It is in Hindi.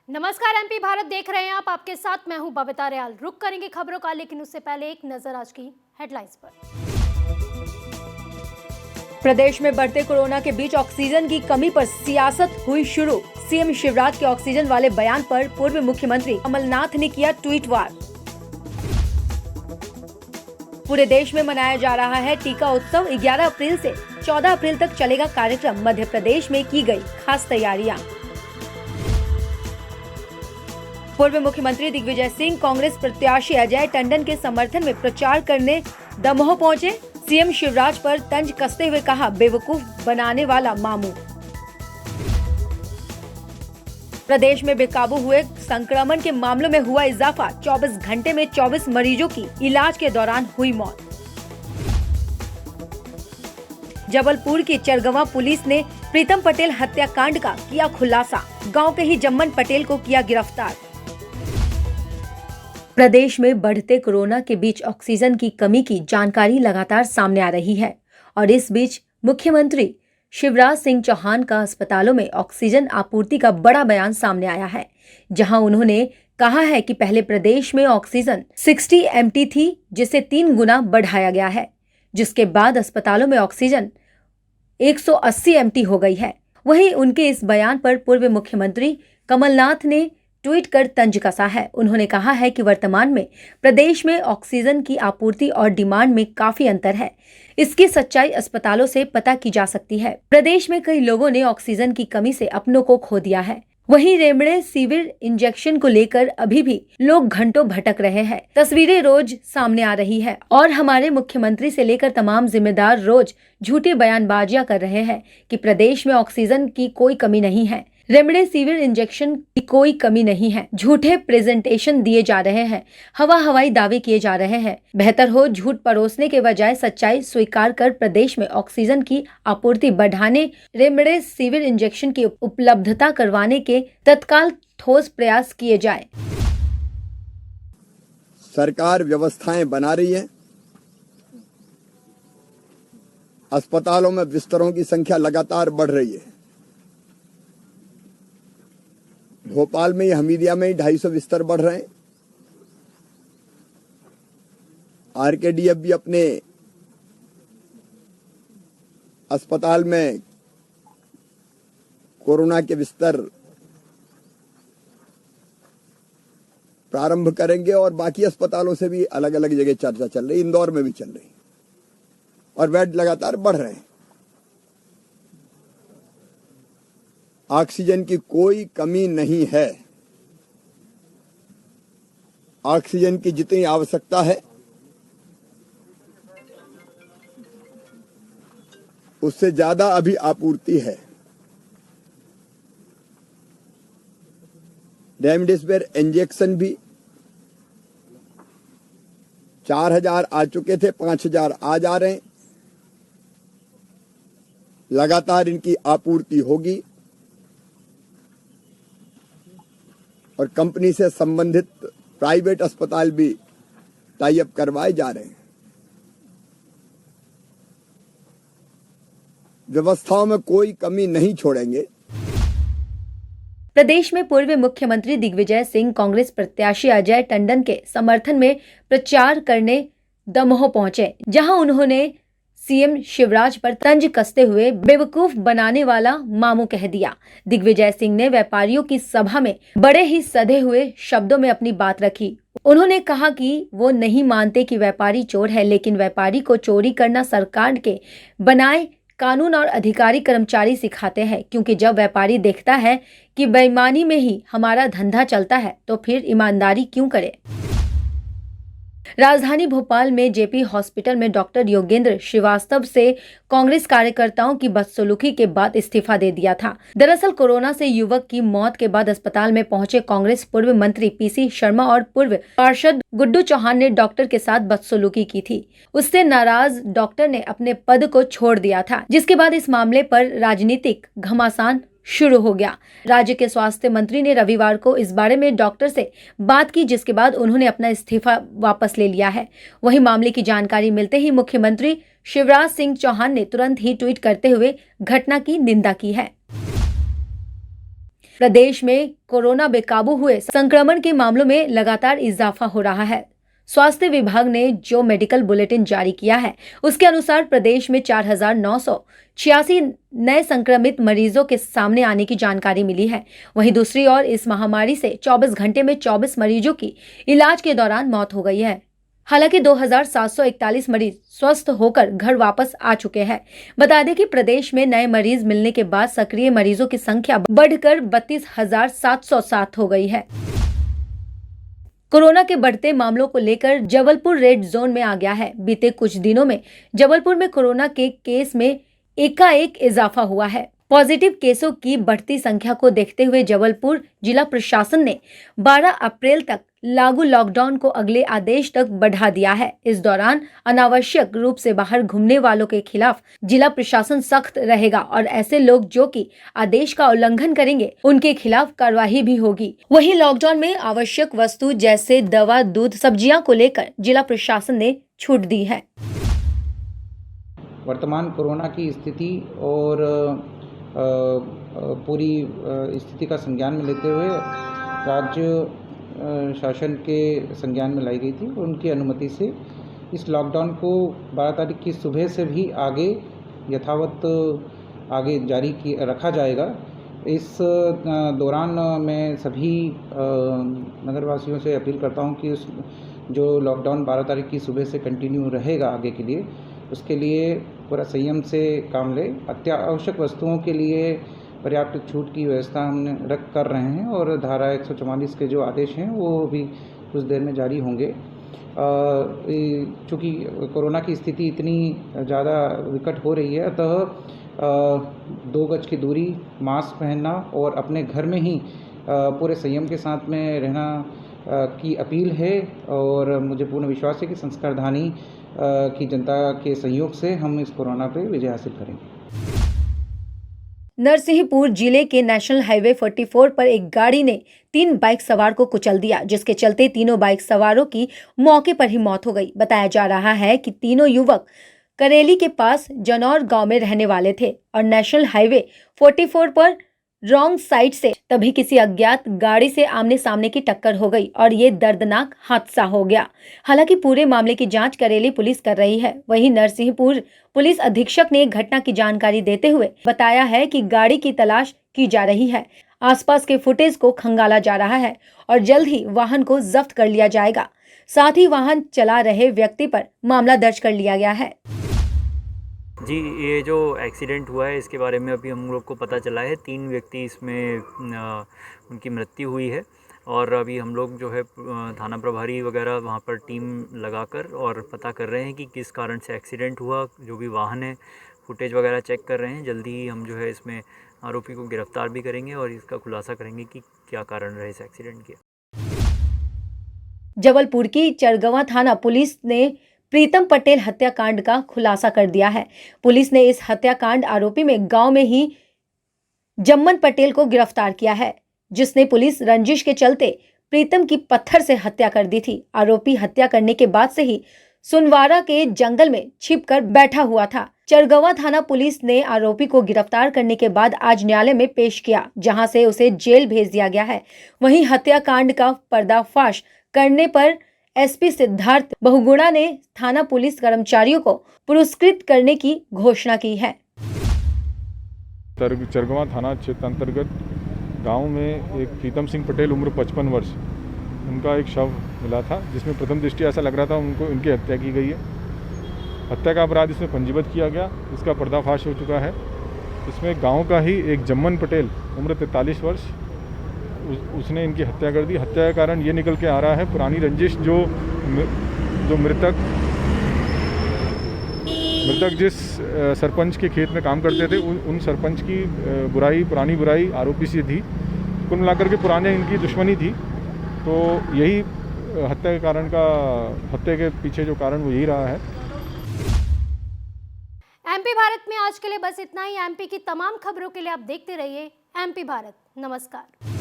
नमस्कार, एमपी भारत देख रहे हैं आप। आपके साथ मैं हूं बबीता रियाल। रुक करेंगे खबरों का, लेकिन उससे पहले एक नजर आज की हेडलाइंस पर। प्रदेश में बढ़ते कोरोना के बीच ऑक्सीजन की कमी पर सियासत हुई शुरू। सीएम शिवराज के ऑक्सीजन वाले बयान पर पूर्व मुख्यमंत्री कमलनाथ ने किया ट्वीट वार। पूरे देश में मनाया जा रहा है टीका उत्सव। 11 अप्रैल से 14 अप्रैल तक चलेगा कार्यक्रम। मध्य प्रदेश में की गई खास तैयारियां। पूर्व मुख्यमंत्री दिग्विजय सिंह कांग्रेस प्रत्याशी अजय टंडन के समर्थन में प्रचार करने दमोह पहुंचे। सीएम शिवराज पर तंज कसते हुए कहा, बेवकूफ बनाने वाला मामू। प्रदेश में बेकाबू हुए संक्रमण के मामलों में हुआ इजाफा। 24 घंटे में 24 मरीजों की इलाज के दौरान हुई मौत। जबलपुर की चरगवा पुलिस ने प्रीतम पटेल हत्याकांड का किया खुलासा। गांव के ही जम्मन पटेल को किया गिरफ्तार। प्रदेश में बढ़ते कोरोना के बीच ऑक्सीजन की कमी की जानकारी लगातार सामने आ रही है और इस बीच मुख्यमंत्री शिवराज सिंह चौहान का अस्पतालों में ऑक्सीजन आपूर्ति का बड़ा बयान सामने आया है, जहां उन्होंने कहा है कि पहले प्रदेश में ऑक्सीजन 60 MT थी, जिसे 3 गुना बढ़ाया गया है, जिसके बाद अस्पतालों में ऑक्सीजन 180 MT हो गई है। वहीं उनके इस बयान पर पूर्व मुख्यमंत्री कमलनाथ ने ट्वीट कर तंज कसा है। उन्होंने कहा है कि वर्तमान में प्रदेश में ऑक्सीजन की आपूर्ति और डिमांड में काफी अंतर है। इसकी सच्चाई अस्पतालों से पता की जा सकती है। प्रदेश में कई लोगों ने ऑक्सीजन की कमी से अपनों को खो दिया है। वहीं रेमडेसिविर इंजेक्शन को लेकर अभी भी लोग घंटों भटक रहे हैं। तस्वीरें रोज सामने आ रही है और हमारे मुख्यमंत्री से लेकर तमाम जिम्मेदार रोज झूठी बयानबाजियां कर रहे हैं कि प्रदेश में ऑक्सीजन की कोई कमी नहीं है, रेमडेसिविर इंजेक्शन की कोई कमी नहीं है। झूठे प्रेजेंटेशन दिए जा रहे हैं, हवाई दावे किए जा रहे हैं। बेहतर हो झूठ परोसने के बजाय सच्चाई स्वीकार कर प्रदेश में ऑक्सीजन की आपूर्ति बढ़ाने, रेमडेसिविर इंजेक्शन की उपलब्धता करवाने के तत्काल ठोस प्रयास किए जाए। सरकार व्यवस्थाएं बना रही है। अस्पतालों में बिस्तरों की संख्या लगातार बढ़ रही है। भोपाल में ही, हमीदिया में ही 250 बिस्तर बढ़ रहे हैं। आरकेडीएफ भी अपने अस्पताल में कोरोना के बिस्तर प्रारंभ करेंगे और बाकी अस्पतालों से भी अलग अलग जगह चर्चा चल रही, इंदौर में भी चल रही और बेड लगातार बढ़ रहे हैं। ऑक्सीजन की कोई कमी नहीं है। ऑक्सीजन की जितनी आवश्यकता है उससे ज्यादा अभी आपूर्ति है। रेमडेसिविर इंजेक्शन भी 4000 आ चुके थे, 5000 आज आ रहे हैं। लगातार इनकी आपूर्ति होगी और कंपनी से संबंधित प्राइवेट अस्पताल भी टाई अप करवाए जा रहे हैं। व्यवस्थाओं में कोई कमी नहीं छोड़ेंगे। प्रदेश में पूर्व मुख्यमंत्री दिग्विजय सिंह कांग्रेस प्रत्याशी अजय टंडन के समर्थन में प्रचार करने दमोह पहुंचे, जहां उन्होंने सीएम शिवराज पर तंज कसते हुए बेवकूफ बनाने वाला मामू कह दिया। दिग्विजय सिंह ने व्यापारियों की सभा में बड़े ही सधे हुए शब्दों में अपनी बात रखी। उन्होंने कहा कि वो नहीं मानते कि व्यापारी चोर है, लेकिन व्यापारी को चोरी करना सरकार के बनाए कानून और अधिकारी कर्मचारी सिखाते हैं, क्योंकि जब व्यापारी देखता है कि बेईमानी में ही हमारा धंधा चलता है तो फिर ईमानदारी क्यों करे। राजधानी भोपाल में जेपी हॉस्पिटल में डॉक्टर योगेंद्र श्रीवास्तव से कांग्रेस कार्यकर्ताओं की बदसलूकी के बाद इस्तीफा दे दिया था। दरअसल कोरोना से युवक की मौत के बाद अस्पताल में पहुंचे कांग्रेस पूर्व मंत्री पीसी शर्मा और पूर्व पार्षद गुड्डू चौहान ने डॉक्टर के साथ बदसलूकी की थी। उससे नाराज डॉक्टर ने अपने पद को छोड़ दिया था, जिसके बाद इस मामले पर राजनीतिक घमासान शुरू हो गया। राज्य के स्वास्थ्य मंत्री ने रविवार को इस बारे में डॉक्टर से बात की, जिसके बाद उन्होंने अपना इस्तीफा वापस ले लिया है। वहीं मामले की जानकारी मिलते ही मुख्यमंत्री शिवराज सिंह चौहान ने तुरंत ही ट्वीट करते हुए घटना की निंदा की है। प्रदेश में कोरोना बेकाबू हुए संक्रमण के मामलों में लगातार इजाफा हो रहा है। स्वास्थ्य विभाग ने जो मेडिकल बुलेटिन जारी किया है, उसके अनुसार प्रदेश में 4,986 नए संक्रमित मरीजों के सामने आने की जानकारी मिली है। वहीं दूसरी ओर इस महामारी से 24 घंटे में 24 मरीजों की इलाज के दौरान मौत हो गई है। हालांकि 2,741 मरीज स्वस्थ होकर घर वापस आ चुके हैं। बता दें कि प्रदेश में नए मरीज मिलने के बाद सक्रिय मरीजों की संख्या बढ़कर 32,707 हो गई है। कोरोना के बढ़ते मामलों को लेकर जबलपुर रेड जोन में आ गया है। बीते कुछ दिनों में जबलपुर में कोरोना के केस में एकाएक इजाफा हुआ है। पॉजिटिव केसों की बढ़ती संख्या को देखते हुए जबलपुर जिला प्रशासन ने 12 अप्रैल तक लागू लॉकडाउन को अगले आदेश तक बढ़ा दिया है। इस दौरान अनावश्यक रूप से बाहर घूमने वालों के खिलाफ जिला प्रशासन सख्त रहेगा और ऐसे लोग जो कि आदेश का उल्लंघन करेंगे उनके खिलाफ कार्रवाई भी होगी। वहीं लॉकडाउन में आवश्यक वस्तु जैसे दवा, दूध, सब्जियां को लेकर जिला प्रशासन ने छूट दी है। वर्तमान कोरोना की स्थिति और पूरी स्थिति का संज्ञान में लेते हुए राज्य शासन के संज्ञान में लाई गई थी और उनकी अनुमति से इस लॉकडाउन को 12 तारीख की सुबह से भी आगे यथावत आगे जारी रखा जाएगा। इस दौरान मैं सभी नगरवासियों से अपील करता हूं कि जो लॉकडाउन 12 तारीख की सुबह से कंटिन्यू रहेगा आगे के लिए, उसके लिए पूरा संयम से काम ले। अत्यावश्यक वस्तुओं के लिए पर्याप्त छूट की व्यवस्था हमने कर रहे हैं और धारा 144 के जो आदेश हैं वो भी कुछ देर में जारी होंगे। चूँकि कोरोना की स्थिति इतनी ज़्यादा विकट हो रही है, अतः 2 गज की दूरी, मास्क पहनना और अपने घर में ही पूरे संयम के साथ में रहना की अपील है। और मुझे पूर्ण विश्वास है कि संस्कारधानी की जनता के सहयोग से हम इस कोरोना पे विजय हासिल करेंगे। नरसिंहपुर जिले के नेशनल हाईवे 44 पर एक गाड़ी ने 3 बाइक सवार को कुचल दिया, जिसके चलते तीनों बाइक सवारों की मौके पर ही मौत हो गई। बताया जा रहा है कि तीनों युवक करेली के पास जनौर गांव में रहने वाले थे और नेशनल हाईवे 44 पर रॉन्ग साइड से तभी किसी अज्ञात गाड़ी से आमने सामने की टक्कर हो गई और ये दर्दनाक हादसा हो गया। हालांकि पूरे मामले की जांच करेली पुलिस कर रही है। वहीं नरसिंहपुर पुलिस अधीक्षक ने घटना की जानकारी देते हुए बताया है कि गाड़ी की तलाश की जा रही है। आसपास के फुटेज को खंगाला जा रहा है और जल्द ही वाहन को जब्त कर लिया जाएगा। साथ ही वाहन चला रहे व्यक्ति पर मामला दर्ज कर लिया गया है। जी, ये जो एक्सीडेंट हुआ है इसके बारे में अभी हम लोग को पता चला है। 3 व्यक्ति इसमें उनकी मृत्यु हुई है और अभी हम लोग जो है थाना प्रभारी वगैरह वहाँ पर टीम लगाकर और पता कर रहे हैं कि किस कारण से एक्सीडेंट हुआ। जो भी वाहन है फुटेज वगैरह चेक कर रहे हैं। जल्दी ही हम जो है इसमें आरोपी को गिरफ्तार भी करेंगे और इसका खुलासा करेंगे कि क्या कारण रहे इस एक्सीडेंट के। जबलपुर की चरगवां थाना पुलिस ने प्रीतम पटेल हत्याकांड का खुलासा कर दिया है। पुलिस ने इस हत्याकांड आरोपी में गांव में ही जम्मन पटेल को गिरफ्तार किया है, जिसने पुलिस रंजिश के चलते प्रीतम की पत्थर से हत्या कर दी थी। आरोपी हत्या करने के बाद से ही सुनवारा के जंगल में छिपकर बैठा हुआ था। चरगवां थाना पुलिस ने आरोपी को गिरफ्तार करने के बाद आज न्यायालय में पेश किया, जहां से उसे जेल भेज दिया गया है। वहीं हत्याकांड का पर्दाफाश करने पर एसपी सिद्धार्थ बहुगुणा ने थाना पुलिस कर्मचारियों को पुरस्कृत करने की घोषणा की है। चरगवां थाना क्षेत्र अंतर्गत गांव में एक प्रीतम सिंह पटेल उम्र 55 वर्ष, उनका एक शव मिला था, जिसमें प्रथम दृष्टि ऐसा लग रहा था उनकी हत्या की गई है। हत्या का अपराध इसमें पंजीबद्ध किया गया, इसका पर्दाफाश हो चुका है। इसमें गांव का ही एक जम्मन पटेल उम्र 43 वर्ष, उसने इनकी हत्या कर दी। हत्या का कारण ये निकल के आ रहा है पुरानी रंजिश, जो मृतक जिस सरपंच के खेत में काम करते थे उन सरपंच की पुरानी बुराई आरोपी से थी। कुल मिलाकर के पुराने इनकी दुश्मनी थी, तो यही हत्या के पीछे जो कारण वो यही रहा है। एमपी भारत में आज के लिए बस इतना ही। एमपी की तमाम खबरों के लिए आप देखते रहिए एमपी भारत। नमस्कार।